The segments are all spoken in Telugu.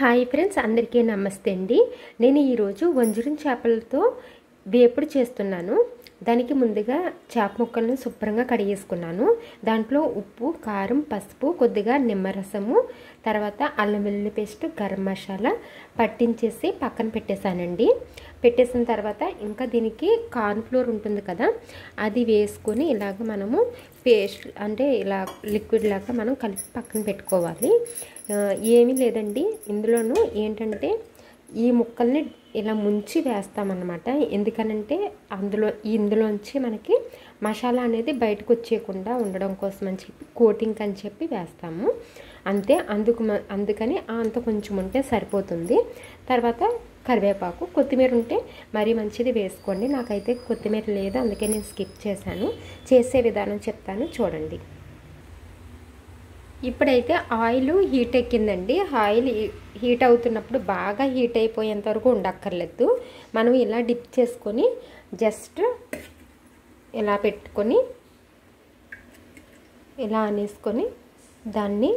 హాయ్ ఫ్రెండ్స్, అందరికీ నమస్తే అండి. నేను ఈరోజు వంజరం చేపలతో వేపుడు చేస్తున్నాను. దానికి ముందుగా చేప ముక్కలను శుభ్రంగా కడిగేసుకున్నాను. దాంట్లో ఉప్పు, కారం, పసుపు, కొద్దిగా నిమ్మరసము, తర్వాత అల్లం వెల్లుల్లి పేస్ట్, గరం మసాలా పట్టించేసి పక్కన పెట్టేశానండి. పెట్టేసిన తర్వాత ఇంకా దీనికి కార్న్ ఫ్లోర్ ఉంటుంది కదా, అది వేసుకొని ఇలాగ మనము పేస్ట్ అంటే ఇలా లిక్విడ్ లాగా మనం కలిపి పక్కన పెట్టుకోవాలి. ఏమీ లేదండి, ఇందులోనూ ఏంటంటే ఈ ముక్కల్ని ఇలా ముంచి వేస్తామన్నమాట. ఎందుకనంటే ఇందులోంచి మనకి మసాలా అనేది బయటకు వచ్చేయకుండా ఉండడం కోసం అని చెప్పి కోటింగ్ అని చెప్పి వేస్తాము అంతే. అందుకని అంత కొంచెం ఉంటే సరిపోతుంది. తర్వాత కరివేపాకు, కొత్తిమీర ఉంటే మరీ మంచిది వేసుకోండి. నాకైతే కొత్తిమీర లేదు, అందుకే నేను స్కిప్ చేశాను. చేసే విధానం చెప్తాను చూడండి. ఇప్పుడైతే ఆయిల్ హీట్ ఎక్కిందండి. ఆయిల్ హీట్ అవుతున్నప్పుడు బాగా హీట్ అయిపోయేంత వరకు ఉండక్కర్లేదు. మనం ఇలా డిప్ చేసుకొని జస్ట్ ఇలా పెట్టుకొని ఇలా అనేసుకొని దాన్ని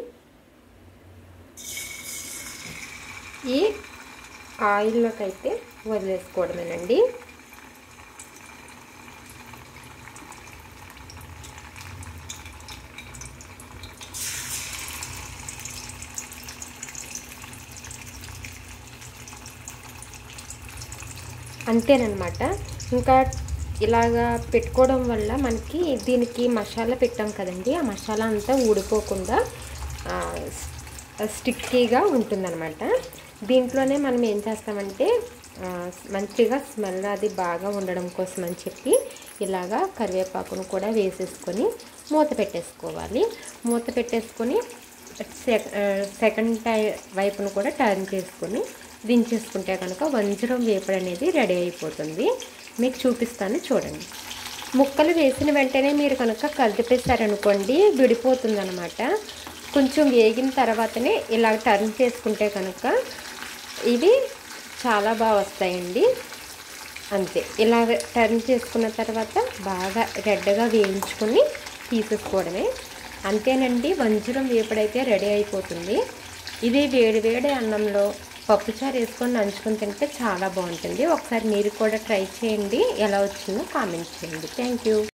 ఈ ఆయిల్లోకి అయితే వదిలేసుకోవడమేనండి. అంతేనమాట. ఇంకా ఇలాగా పెట్టుకోవడం వల్ల మనకి దీనికి మసాలా పెట్టాం కదండి, ఆ మసాలా అంతా ఊడిపోకుండా స్టిక్కీగా ఉంటుందన్నమాట. దీంట్లోనే మనం ఏం చేస్తామంటే మంచిగా స్మెల్ అది బాగా ఉండడం కోసం అని చెప్పి ఇలాగా కరివేపాకును కూడా వేసేసుకొని మూత పెట్టేసుకోవాలి. మూత పెట్టేసుకొని సెకండ్ వైపును కూడా టర్న్ చేసుకొని దించేసుకుంటే కనుక వంజరం వేపుడు అనేది రెడీ అయిపోతుంది. మీకు చూపిస్తాను చూడండి. ముక్కలు వేసిన వెంటనే మీరు కనుక కలిపేశారనుకోండి విడిపోతుంది అనమాట. కొంచెం వేగిన తర్వాతనే ఇలా టర్న్ చేసుకుంటే కనుక ఇవి చాలా బాగా వస్తాయండి. అంతే, ఇలా టర్న్ చేసుకున్న తర్వాత బాగా రెడ్గా వేయించుకొని తీసేసుకోవడమే. అంతేనండి, వంజరం వేపుడైతే రెడీ అయిపోతుంది. ఇది వేడి వేడి అన్నంలో పప్పుచారు వేసుకొని నంచుకొని తింటే చాలా బాగుంటుంది. ఒకసారి మీరు కూడా ట్రై చేయండి. ఎలా వచ్చిందో కామెంట్ చేయండి. Thank you.